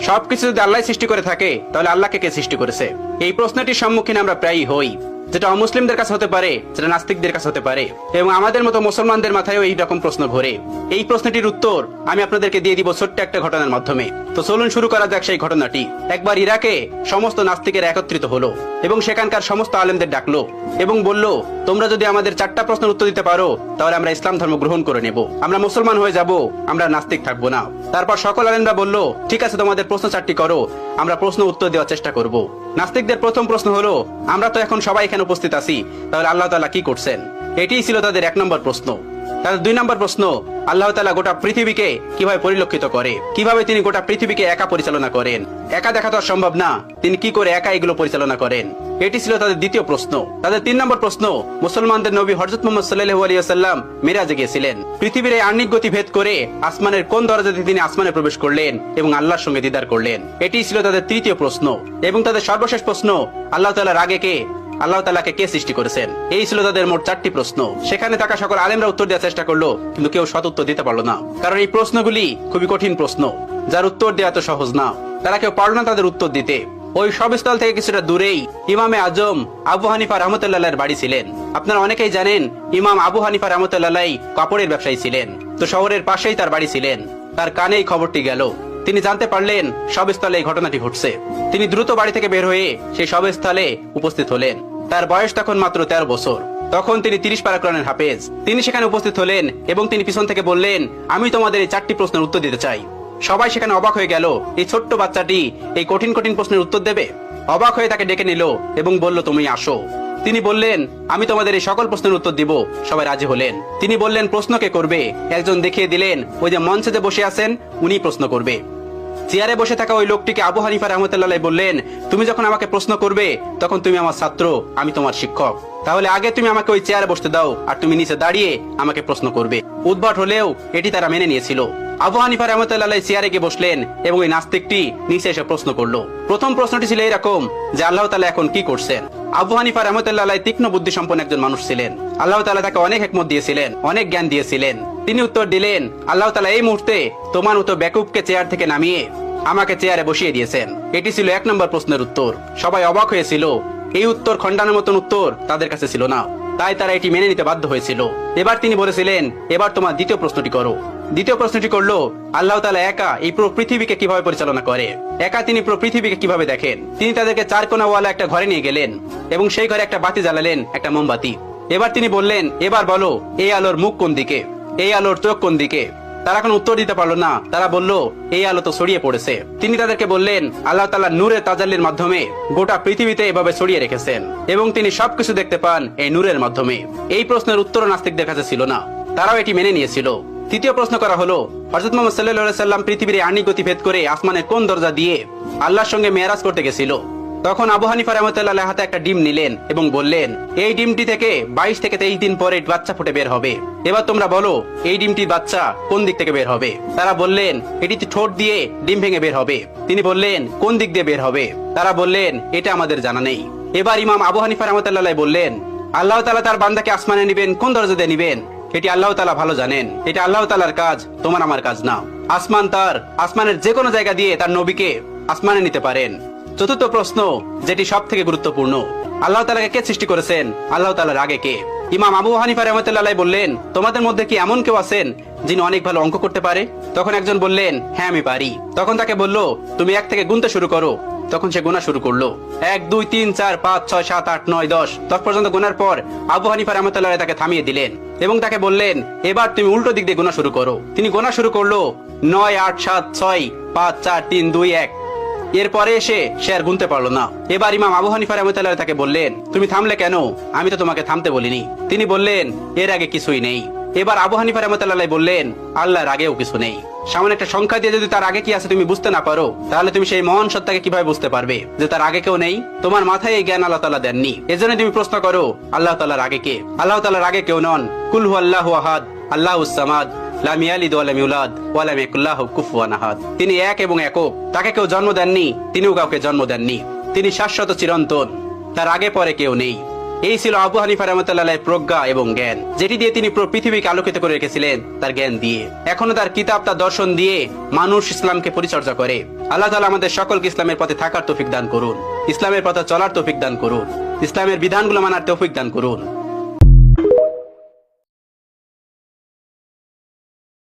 সবকিছু যদি আল্লাহ সৃষ্টি করে থাকে তাহলে আল্লাহকে কে সৃষ্টি করেছে? এই প্রশ্নটির সম্মুখীন আমরা প্রায়ই হই, যেটা অমুসলিমদের কাছে হতে পারে, যেটা নাস্তিকদের কাছে হতে পারে, এবং আমাদের মতো মুসলমানদের মাথায়ও এই রকম প্রশ্ন ঘোরে। এই প্রশ্নটির উত্তর আমি আপনাদেরকে দিয়ে দিব ছোট্ট একটা ঘটনার মাধ্যমে। তো চলুন শুরু করা যাক সেই ঘটনাটি। একবার ইরাকে সমস্ত নাস্তিকের একত্রিত হলো এবং সেখানকার সমস্ত আলেমদের ডাকলো এবং বলল, তোমরা যদি আমাদের 4টা প্রশ্নের উত্তর দিতে পারো তাহলে আমরা ইসলাম ধর্ম গ্রহণ করে নেব, আমরা মুসলমান হয়ে যাব, আমরা নাস্তিক থাকবো না। তারপর সকল আলেমরা বলল, ঠিক আছে, তোমাদের প্রশ্ন 4টি করো, আমরা প্রশ্ন উত্তর দেওয়ার চেষ্টা করব। নাস্তিকদের প্রথম প্রশ্ন হলো, আমরা তো এখন সবাই এখানে উপস্থিত আছি, তাহলে আল্লাহ তাআলা কি করছেন? এটিই ছিল তাদের 1 নম্বর প্রশ্ন। তাদের 2 নম্বর প্রশ্ন, আল্লাহ তাআলা গোটা পৃথিবীকে কিভাবে পরিলক্ষিত করে, কিভাবে তিনি গোটা পৃথিবীকে একা পরিচালনা করেন? একা দেখা তো সম্ভব না, তিনি কি করে একা এগুলো পরিচালনা করেন? এটি ছিল তাদের দ্বিতীয় প্রশ্ন। তাদের 3 নম্বর প্রশ্ন, মুসলমানদের নবী হযরত মুহাম্মদ সাল্লাল্লাহু আলাইহি ওয়াসাল্লাম মিরাজে গিয়েছিলেন, পৃথিবীর এই আহ্নিক গতি ভেদ করে আসমানের কোন দরজাতে তিনি আসমানে প্রবেশ করলেন এবং আল্লাহর সঙ্গে দিদার করলেন? এটি ছিল তাদের তৃতীয় প্রশ্ন। এবং তাদের সর্বশেষ প্রশ্ন, আল্লাহ তাআলার আগে কে, আল্লাহ তাআলাকে কে সৃষ্টি করেছেন? এই ছিল তাদের মোট 4টি প্রশ্ন। সেখানে থাকা সকল আলেমরা উত্তর দেওয়ার চেষ্টা করলো, কিন্তু কেউ সৎ উত্তর দিতে পারলো না, কারণ এই প্রশ্নগুলি খুবই কঠিন প্রশ্ন, যার উত্তর দেওয়া তো সহজ না। তারা কেউ পারল না তাদের উত্তর দিতে। ওই সবস্থল থেকে কিছুটা দূরেই ইমামে আজম আবু হানিফা রাহমাতুল্লাহর বাড়ি ছিলেন। আপনারা অনেকেই জানেন, ইমাম আবু হানিফা রাহমাতুল্লাহ কাপড়ের ব্যবসায়ী ছিলেন। তো শহরের পাশেই তার বাড়ি ছিলেন। তার কানেই খবরটি গেল। তিনি জানতে পারলেন সবস্থলে এই ঘটনাটি ঘটছে। তিনি দ্রুত বাড়ি থেকে বের হয়ে সেই সবস্থলে উপস্থিত হলেন। তার বয়স তখন মাত্র 13 বছর। তখন তিনি 30 পারা কোরআনের হাফেজ। তিনি সেখানে উপস্থিত হলেন এবং তিনি পিছন থেকে বললেন, আমি তোমাদের এই 4টি প্রশ্নের উত্তর দিতে চাই। সবাই সেখানে অবাক হয়ে গেল, এই ছোট্ট বাচ্চাটি এই কঠিন কঠিন প্রশ্নের উত্তর দেবে? অবাক হয়ে তাকে ডেকে নিল এবং বলল, তুমি আসো। তিনি বললেন, আমি তোমাদের এই সকল প্রশ্নের উত্তর দিব। সবাই রাজি হলেন। তিনি বললেন, প্রশ্ন কে করবে? একজন দেখিয়ে দিলেন, ওই যে মঞ্চে যে বসে আছেন উনি প্রশ্ন করবে। চেয়ারে বসে থাকা ওই লোকটিকে আবু হানিফা রাহমাতুল্লাহ বললেন, তুমি যখন আমাকে প্রশ্ন করবে তখন তুমি আমার ছাত্র, আমি তোমার শিক্ষক, তাহলে আগে তুমি আমাকে ওই চেয়ারে বসতে দাও, আর তুমি নিচে দাঁড়িয়ে আমাকে প্রশ্ন করবে। উদ্ভট হলেও এটি তারা মেনে নিয়েছিল। আবু হানিফা রাহমাতুল্লাহ চেয়ারে গিয়ে বসলেন এবং ওই নাস্তিকটি নিচে এসে প্রশ্ন করলো। প্রথম প্রশ্নটি ছিল এরকম যে, আল্লাহ তাআলা এখন কি করছেন? আবু হানিফা রাহমাতুল্লাহ তীক্ষ্ণ বুদ্ধি সম্পন্ন একজন মানুষ ছিলেন। আল্লাহ তাআলা তাকে অনেক হিকমত দিয়েছিলেন, অনেক জ্ঞান দিয়েছিলেন। তিনি উত্তর দিলেন, আল্লাহ তাআলা এই মুহূর্তে তোমার মতো বেকুবকে চেয়ার থেকে নামিয়ে আমাকে চেয়ারে বসিয়ে দিয়েছেন। এটি ছিল 1 নম্বর প্রশ্নের উত্তর। সবাই অবাক হয়েছিল। এই উত্তর খণ্ডানোর মতন উত্তর তাদের কাছে ছিল না, তাই তারা এটি মেনে নিতে বাধ্য হয়েছিল। এবার তিনি বলেছিলেন, এবার তোমার দ্বিতীয় প্রশ্নটি করো। দ্বিতীয় প্রশ্নটি করলো, আল্লাহ তাআলা একা এই পুরো পৃথিবীকে কিভাবে পরিচালনা করে? একা তিনি পুরো পৃথিবীকে কিভাবে দেখেন? তিনি তাদেরকে 4 কোণাওয়ালা একটা ঘরে নিয়ে গেলেন এবং সেই ঘরে একটা বাতি জ্বালালেন, একটা মোমবাতি। এবার তিনি বললেন, এবার বলো, এই আলোর মুখ কোন দিকে, এই আলোর চোখ কোন দিকে? তারা কোনো উত্তর দিতে পারলো না। তারা বলল, এই আলো তো ছড়িয়ে পড়েছে। তিনি তাদেরকে বললেন, আল্লাহ তাআলা নূরের তাজাল্লির মাধ্যমে গোটা পৃথিবীতে এভাবে ছড়িয়ে রেখেছেন এবং তিনি সবকিছু দেখতে পান এই নূরের মাধ্যমে। এই প্রশ্নের উত্তর নাস্তিকদের কাছে ছিল না, তারাও এটি মেনে নিয়েছিল। তৃতীয় প্রশ্ন করা হলো, হযরত মুহাম্মদ সাল্লাল্লাহু আলাইহি ওয়াসাল্লাম পৃথিবীর আহ্নিক গতি ভেদ করে আসমানের কোন দরজা দিয়ে আল্লাহর সঙ্গে মেরাজ করতে গেছিল? তখন আবু হানিফা রাহমাতুল্লাহ হাতে একটা ডিম নিলেন এবং বললেন, এই ডিমটি থেকে 22 থেকে 23 দিন পরে বাচ্চা ফুটে বের হবে। এবার তোমরা বলো, এই ডিমটির বাচ্চা কোন দিক থেকে বের হবে? তারা বললেন, এটি ঠোঁট দিয়ে ডিম ভেঙে বের হবে। তিনি বললেন, কোন দিক দিয়ে বের হবে? তারা বললেন, এটা আমাদের জানা নেই। এবার ইমাম আবু হানিফা রাহমাতুল্লাহ বললেন, আল্লাহ তাআলা তার বান্দাকে আসমানে নিবেন কোন দরজা দিয়ে নিবেন, এটি আল্লাহ তাআলা ভালো জানেন। এটা আল্লাহ তাআলার কাজ, তোমার আমার কাজ না। আসমান তার, আসমানের যে কোনো জায়গা দিয়ে তার নবীকে আসমানে নিতে পারেন। চতুর্থ প্রশ্ন, যেটি সব থেকে গুরুত্বপূর্ণ, আল্লাহ তাআলাকে কে সৃষ্টি করেছেন? আল্লাহ তাআলার আগে কে? ইমাম আবু হানিফা রাহমাতুল্লাহ বললেন, তোমাদের মধ্যে কি এমন কেউ আছেন যিনি অনেক ভালো অঙ্ক করতে পারে? তখন একজন বললেন, হ্যাঁ আমি পারি। তখন তাকে বলল, তুমি 1 থেকে গুনতে শুরু করো। তখন সে গোনা শুরু করলো। 1 2 3 4 5 6 7 8 9 10 10 পর্যন্ত গোনার পর আবু হানিফা রাহমাতুল্লাহ তাকে থামিয়ে দিলেন এবং তাকে বললেন, এবার তুমি উল্টো দিক দিয়ে গোনা শুরু করো। তিনি গোনা শুরু করলো 9 8 7 6 5 4 3 2 1। এরপরে এসে সে আর গুনতে পারলো না। এবার ইমাম আবু হানিফা রাহমাতুল্লাহ তাকে বললেন, তুমি থামলে কেন? আমি তো তোমাকে থামতে বলিনি। তিনি বললেন, এর আগে কিছুই নেই। এবার আবু হানিফা রাহমাতুল্লাহ বললেন, আল্লাহর আগেও কিছু নেই। সামান্য একটা সংখ্যা দিয়ে যদি তার আগে কি আছে তুমি বুঝতে না পারো, তাহলে তুমি সেই মহান সত্তাকে কিভাবে বুঝতে পারবে যে তার আগে কেউ নেই? তোমার মাথায় এই জ্ঞান আল্লাহ তাআলা দেননি। এজন্য তুমি প্রশ্ন করো, আল্লাহ তাআলার আগে কে? আল্লাহ তাআলার আগে কেউ নন। কুল হুয়াল্লাহু আহাদ, আল্লাহুস সামাদ, লাম ইয়ালিদ ওয়া লাম ইউলাদ ওয়া লাম ইয়াকুল লাহু কুফুয়ান আহাদ। তিনি এক এবং একক, তাকে কেউ জন্ম দেননি, তিনিও কাউকে জন্ম দেননি। তিনি শাশ্বত চিরন্তন, তার আগে পরে কেউ নেই। এই ছিল আবু হানিফা রাহমাতুল্লাহ প্রজ্ঞা এবং জ্ঞান, যেটি দিয়ে তিনি পুরো পৃথিবীকে আলোকিত করে রেখেছিলেন তার জ্ঞান দিয়ে। এখনো তার কিতাব, তার দর্শন দিয়ে মানুষ ইসলামকে পরিচর্যা করে। আল্লাহ তাআলা আমাদের সকলকে ইসলামের পথে থাকার তৌফিক দান করুন, ইসলামের পথে চলার তৌফিক দান করুন, ইসলামের বিধানগুলো মানার তৌফিক দান করুন।